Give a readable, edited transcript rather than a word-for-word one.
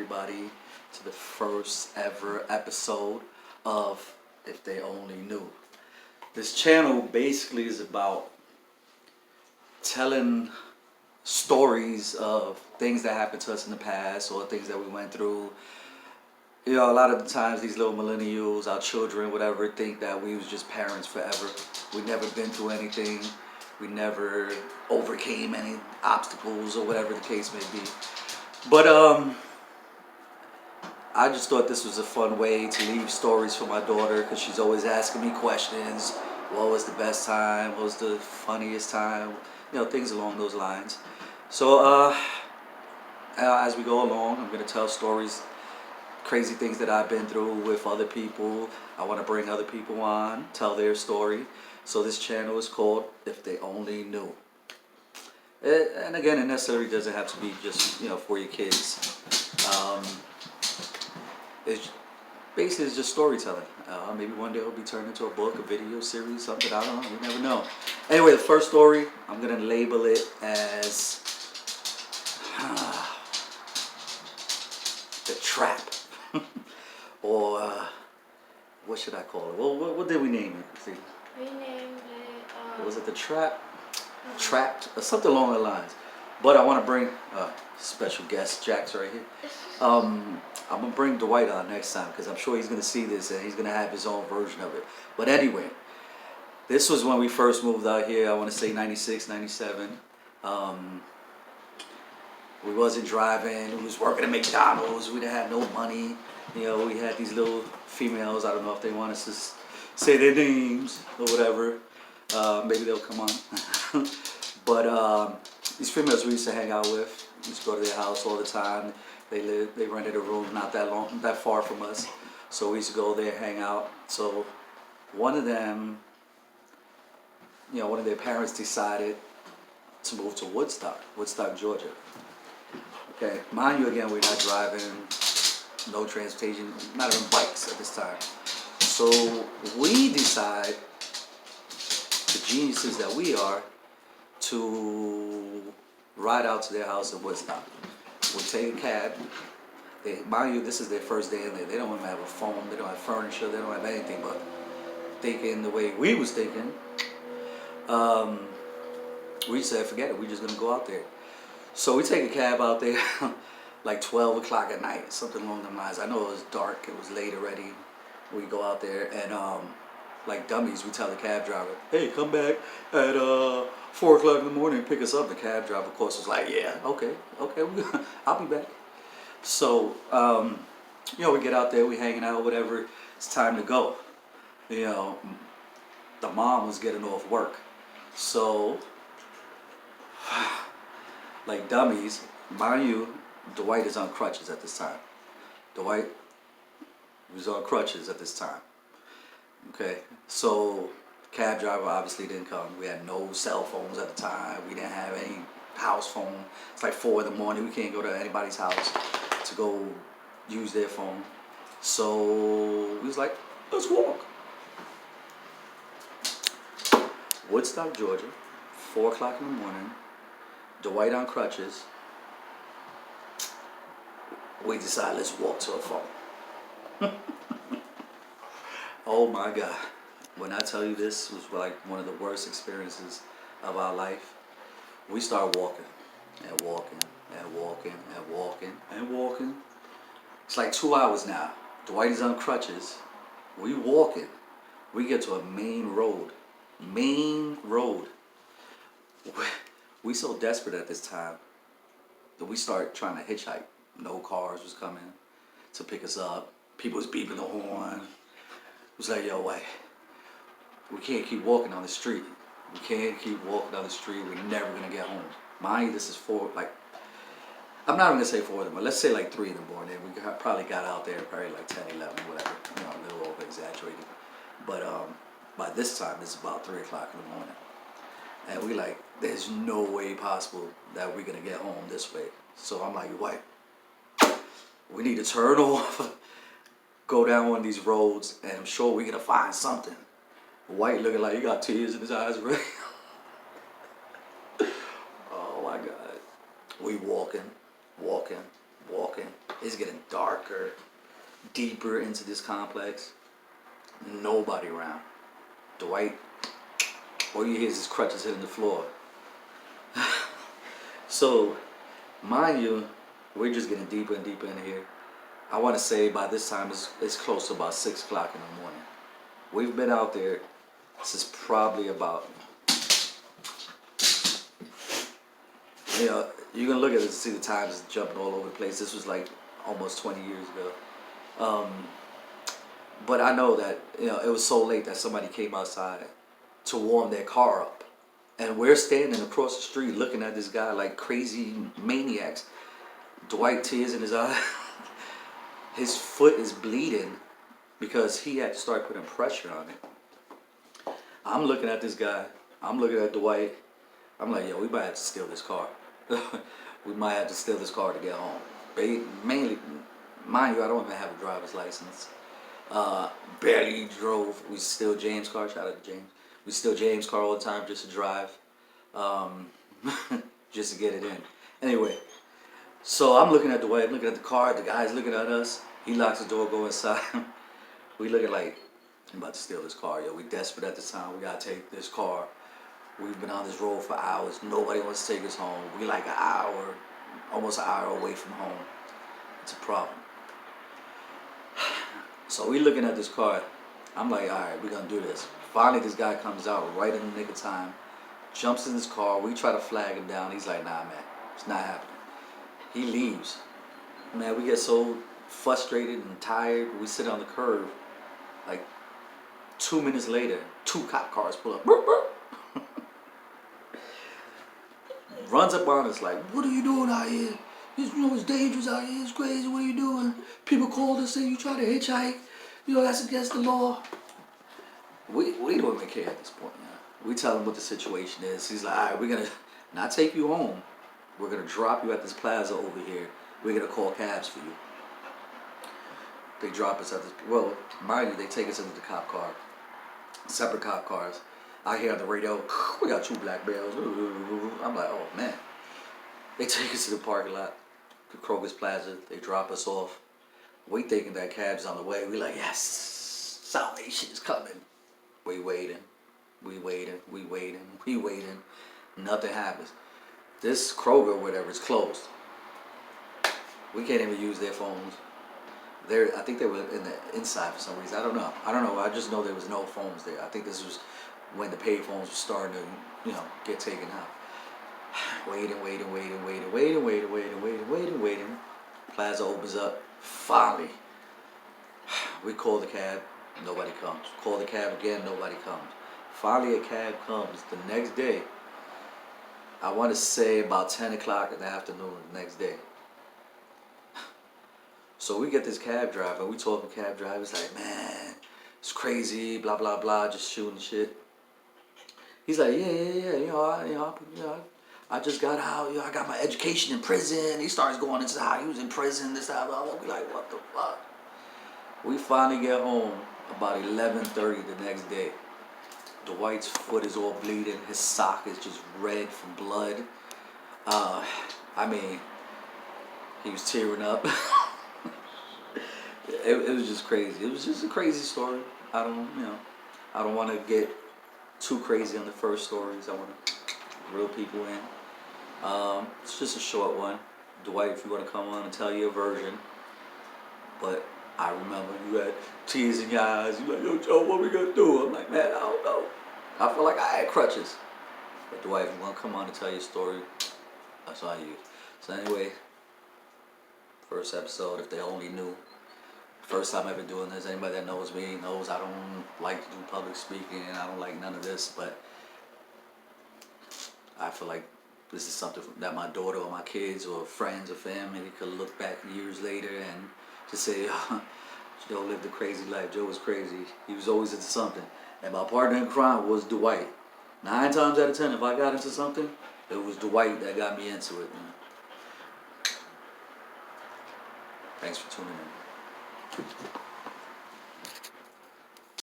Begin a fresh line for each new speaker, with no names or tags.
everybody to the first ever episode of If They Only Knew. This channel basically is about telling stories of things that happened to us in the past or things that we went through. You know, a lot of the times these little millennials, our children, whatever, think that we was just parents forever. We never been through anything. We never overcame any obstacles or whatever the case may be. But I just thought this was a fun way to leave stories for my daughter because she's always asking me questions. What was the best time? What was the funniest time? You know, things along those lines. So as we go along, I'm going to tell stories, crazy things that I've been through with other people. I want to bring other people on, tell their story. So this channel is called If They Only Knew. And again, it necessarily doesn't have to be just, you know, for your kids. It's basically it's just storytelling. Maybe one day it'll be turned into a book, a video series, something. I don't know. You never know. Anyway, the first story, I'm going to label it as The Trap. Or what should I call it? Well, what did we name it? See?
We named it...
Was it The Trap? Trapped? Or something along the lines. But I want to bring special guest, Jack's right here. I'm going to bring Dwight on next time because I'm sure he's going to see this and he's going to have his own version of it. But anyway, this was when we first moved out here. I want to say 96, 97. We wasn't driving. We was working at McDonald's. We didn't have no money. You know, we had these little females. I don't know if they want us to say their names or whatever. Maybe they'll come on. But these females we used to hang out with. We used to go to their house all the time. They rented a room not that far from us. So we used to go there, hang out. So one of them, you know, one of their parents decided to move to Woodstock, Georgia. Okay, mind you, again, we're not driving, no transportation, not even bikes at this time. So we decide, the geniuses that we are, to ride out to their house in Woodstock. We'll take a cab. Mind you, this is their first day in there. They don't even have a phone, they don't have furniture, they don't have anything, but thinking the way we was thinking, we said, forget it, we're just gonna go out there. So we take a cab out there like 12 o'clock at night, something along the lines. I know it was dark, it was late already. We go out there and like dummies, we tell the cab driver, hey, come back at 4 o'clock in the morning and pick us up. The cab driver, of course, was like, yeah, okay, I'll be back. So, you know, we get out there, we hanging out, whatever, it's time to go. You know, the mom was getting off work. So, like dummies, mind you, Dwight is on crutches at this time. Dwight was on crutches at this time. Okay, so cab driver obviously didn't come. We had no cell phones at the time. We didn't have any house phone. It's like 4 in the morning. We can't go to anybody's house to go use their phone. So we was like, let's walk. Woodstock, Georgia, 4 o'clock in the morning. Dwight on crutches. We decided let's walk to a phone. Oh my God. When I tell you this was like one of the worst experiences of our life, we start walking and walking and walking and walking and walking. It's like 2 hours now. Dwight is on crutches. We walking. We get to a main road. Main road. We so desperate at this time that we start trying to hitchhike. No cars was coming to pick us up. People was beeping the horn. It was like, yo, wait, we can't keep walking on the street. We can't keep walking down the street. We're never gonna get home. Mind you, this is 4, like, I'm not even gonna say 4 in the morning. Let's say like 3 in the morning. We probably got out there probably like 10, 11, whatever. You know, a little over exaggerated. But by this time, it's about 3 o'clock in the morning. And we like, there's no way possible that we're gonna get home this way. So I'm like, White, we need to turn off, go down one of these roads, and I'm sure we're gonna find something. White looking like he got tears in his eyes already. Oh my God. We walking. It's getting darker, deeper into this complex. Nobody around. Dwight, all you hear is his crutches hitting the floor. So, mind you, we're just getting deeper and deeper in here. I want to say by this time it's close to about 6 o'clock in the morning. We've been out there since probably about, you know, you can look at it and see the time is jumping all over the place. This was like almost 20 years ago. But I know that, you know, it was so late that somebody came outside to warm their car up. And we're standing across the street looking at this guy like crazy maniacs. Dwight, tears in his eyes. His foot is bleeding because he had to start putting pressure on it. I'm looking at this guy. I'm looking at Dwight. I'm like, yo, we might have to steal this car. We might have to steal this car to get home. Mainly, mind you, I don't even have a driver's license. Barely drove. We steal James' car. Shout out to James. We steal James' car all the time just to drive. Just to get it in. Anyway, so I'm looking at Dwight. I'm looking at the car. The guy's looking at us. He locks the door, go inside. We looking like, I'm about to steal this car, yo. We desperate at this time. We gotta take this car. We've been on this road for hours. Nobody wants to take us home. We like an hour, almost an hour away from home. It's a problem. So we looking at this car. I'm like, all right, we're gonna do this. Finally, this guy comes out right in the nick of time, jumps in his car. We try to flag him down. He's like, nah, man, it's not happening. He leaves. Man, we get so frustrated and tired. We sit on the curb. Like 2 minutes later, 2 cop cars pull up. Burp, burp. Runs up on us like, what are you doing out here? You know it's dangerous out here. It's crazy. What are you doing? People called us saying you try to hitchhike. You know that's against the law. We don't even care at this point. You know? We tell him what the situation is. He's like, all right, we're gonna not take you home. We're gonna drop you at this plaza over here. We're gonna call cabs for you. They drop us at this. Well, mind you, they take us into the cop car. Separate cop cars. I hear on the radio, we got 2 black males. I'm like, oh man. They take us to the parking lot, to Kroger's Plaza. They drop us off. We thinking that cab's on the way. We like, yes, salvation is coming. We waiting. Nothing happens. This Kroger, whatever, is closed. We can't even use their phones. I think they were in the inside for some reason. I don't know. I just know there was no phones there. I think this was when the pay phones were starting to, you know, get taken out. Waiting. Plaza opens up. Finally, we call the cab. Nobody comes. Call the cab again. Nobody comes. Finally, a cab comes the next day. I want to say about 10 o'clock in the afternoon the next day. So we get this cab driver. We talking cab driver. It's like, man, it's crazy. Blah blah blah. Just shooting shit. He's like, yeah. I just got out. I got my education in prison. He starts going into how he was in prison. This that. Blah blah. We like, what the fuck? We finally get home about 11:30 the next day. Dwight's foot is all bleeding. His sock is just red from blood. I mean, he was tearing up. It was just crazy. It was just a crazy story. I don't want to get too crazy on the first stories. I want to reel people in. It's just a short one. Dwight, if you want to come on and tell your version. But I remember you had tears in your eyes. You like, yo, Joe, what we gonna do? I'm like, man, I don't know. I feel like I had crutches. But Dwight, if you want to come on and tell your story, that's all you. So anyway, first episode, if they only knew. First time ever doing this. Anybody that knows me knows I don't like to do public speaking. I don't like none of this. But I feel like this is something that my daughter or my kids or friends or family could look back years later and just say, Joe lived a crazy life. Joe was crazy. He was always into something. And my partner in crime was Dwight. 9 times out of 10, if I got into something, it was Dwight that got me into it. Man. Thanks for tuning in.